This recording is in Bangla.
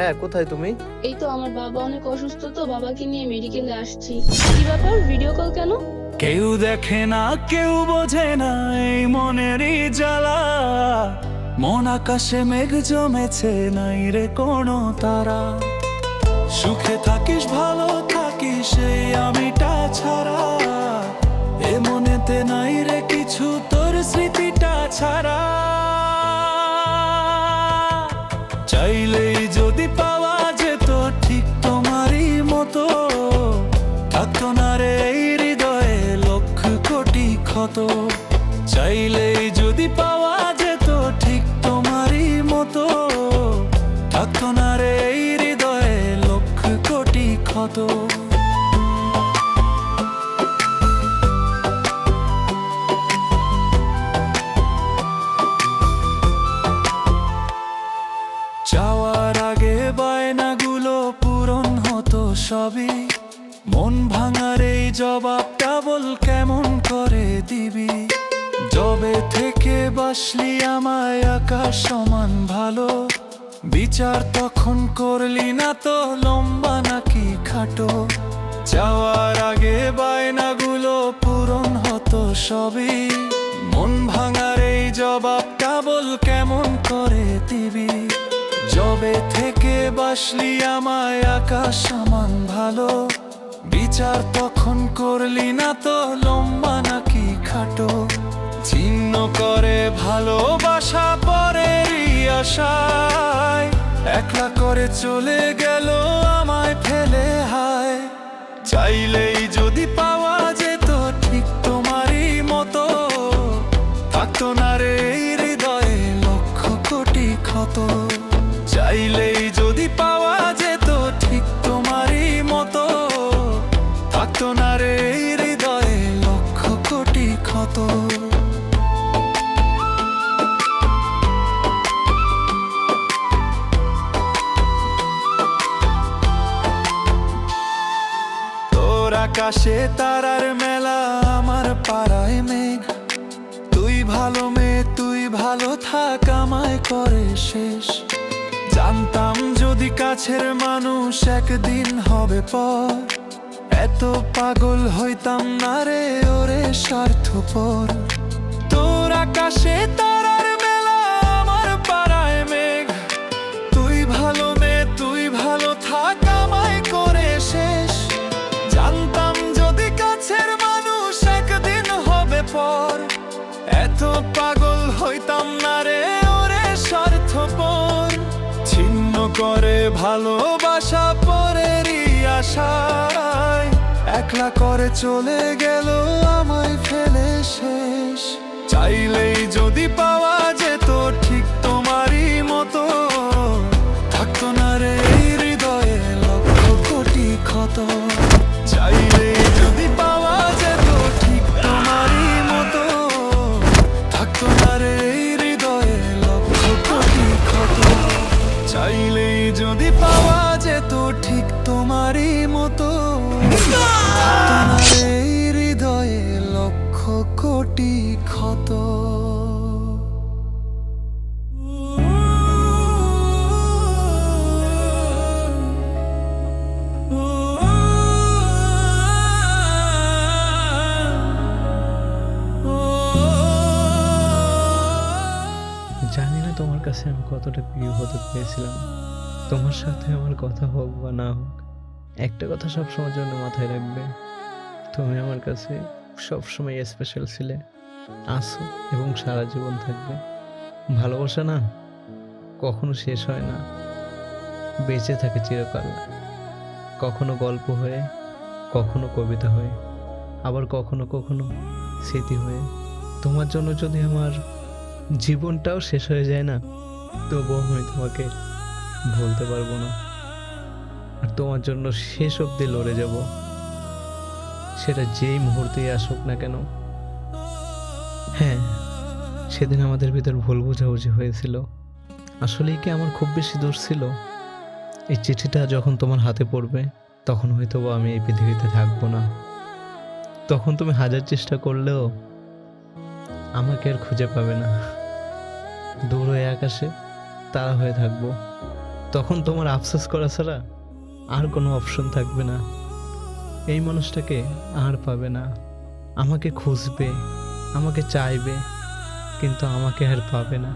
হ্যাঁ, কোথায় তুমি? এই তো আমার বাবা অনেক অসুস্থ, তো বাবাকে নিয়ে মেডিকেলে আসছি। কি ব্যাপার, ভিডিও কল কেন? কেউ দেখে না, কেউ বোঝে না এই মনেরই জ্বালা। মন আকাশে মেঘ জমেছে, নাই রে কোনো তারা। সুখে থাকিস, ভালো থাকিস এই আমিটা ছাড়া। এ মনেতে নাই রে কিছু তোর স্মৃতিটা ছাড়া। চাইলেই যদি পাওয়া যেত ঠিক তোমারই মতো, থাকতো না রে এই হৃদয়ে লক্ষ কোটি ক্ষত। চাইলেই যদি পাওয়া যেত ঠিক তোমারই মতো, থাকতো না রে এই হৃদয়ে লক্ষ কোটি ক্ষত। যাওয়ার আগে বায়নাগুলো পূরণ হতো সবই। মন ভাঙার এই জবাবটা বল কেমন করে দিবি? যবে থেকে বাসলি আমায় আকাশ সমান ভালো, বিচার তখন করলি না তো লম্বা নাকি খাটো। যাওয়ার আগে বায়নাগুলো পূরণ হতো সবই। মন ভাঙার এই জবাবটা বল কেমন করে দিবি? যবে থেকে বাসলি আমায় আকাশ সমান ভালো, বিচার তখন করলি না তো লম্বা নাকি খাটো। ছিন্ন করে ভালোবাসা পরেরই আশায়, একলা করে চলে গেল আমায় ফেলে হায়। চাইলেই যদি পাওয়া যেত ঠিক তোমারই মতো, থাকতো না রে এই হৃদয়ে লক্ষ কোটি ক্ষত। চাইলেই যদি পাওয়া যেত ঠিক তোমারই মতো, থাকতো না রে এই হৃদয়ে লক্ষ কোটি ক্ষত। তোর আকাশে তারার মেলা, আমার পাড়ায় মেঘ। তুই ভালো মেয়ে, তুই ভালো থাক, আমায় করে শেষ। জানতাম যদি কাছের মানুষ একদিন হবে পর, এত পাগল হইতাম না রে ওরে স্বার্থপর। তোর আকাশে তারার মেলা, আমার পাড়ায় মেঘ। তুই ভালো মেয়ে, তুই ভালো থাক, আমায় করে শেষ। জানতাম যদি কাছের মানুষ একদিন হবে পর, এত পাগল হইতাম না রে ওরে স্বার্থপর। ছিন্ন করে ভালোবাসা পরেরই আশায়, একলা করে চলে গেল আমায় ফেলে শেষ। চাইলেই যদি পাওয়া যেত ঠিক তোমারই মতো, থাকতো না রে এই হৃদয়ে লক্ষ কোটি ক্ষত। চাইলেই যদি পাওয়া যেত ঠিক তোমারই মতো, থাকতো না রে এই হৃদয়ে লক্ষ কোটি ক্ষত। চাইলেই যদি পাওয়া যেত ঠিক তোমারই মতো, থাকতো না রে এই হৃদয়ে লক্ষ কোটি ক্ষত। জানি না তোমার কাছে আমি কতটা প্রিয় হতে পেরেছিলাম। তোমার সাথে আমার কথা হোক বা না হোক, একটা কথা সবসময়ের জন্য মাথায় রাখবে, তুমি আমার কাছে সবসময় স্পেশাল ছিলে, আছো এবং সারা জীবন থাকবে। ভালোবাসা না কখনো শেষ হয় না, বেঁচে থাকে চিরকাল। কখনো গল্প হয়ে, কখনো কবিতা হয়ে, আবার কখনো কখনো স্মৃতি হয়ে। তোমার জন্য যদি আমার জীবনটাও শেষ হয়ে যায় না, তবুও আমি তোমাকে ভুলতে পারবো না। আর তোমার জন্য শেষ অবধি লড়ে যাব, সেটা যেই মুহূর্তেই আসুক না কেন। হ্যাঁ, সেদিন আমাদের ভিতর ভুল বোঝাবুঝি হয়েছিল। আসলেই কি আমার খুব বেশি দোষ ছিল? এই চিঠিটা যখন তোমার হাতে পড়বে, তখন হয়তো আমি এই পৃথিবীতে থাকবো না। তখন তুমি হাজার চেষ্টা করলেও আমাকে আর খুঁজে পাবে না। দূর হয়ে আকাশে তারা হয়ে থাকবো। তখন তোমার আফসোস করা ছাড়া আর কোনো অপশন থাকবে না। এই মানুষটাকে আর পাবে না। আমাকে খুঁজবে, আমাকে চাইবে, কিন্তু আমাকে আর পাবে না।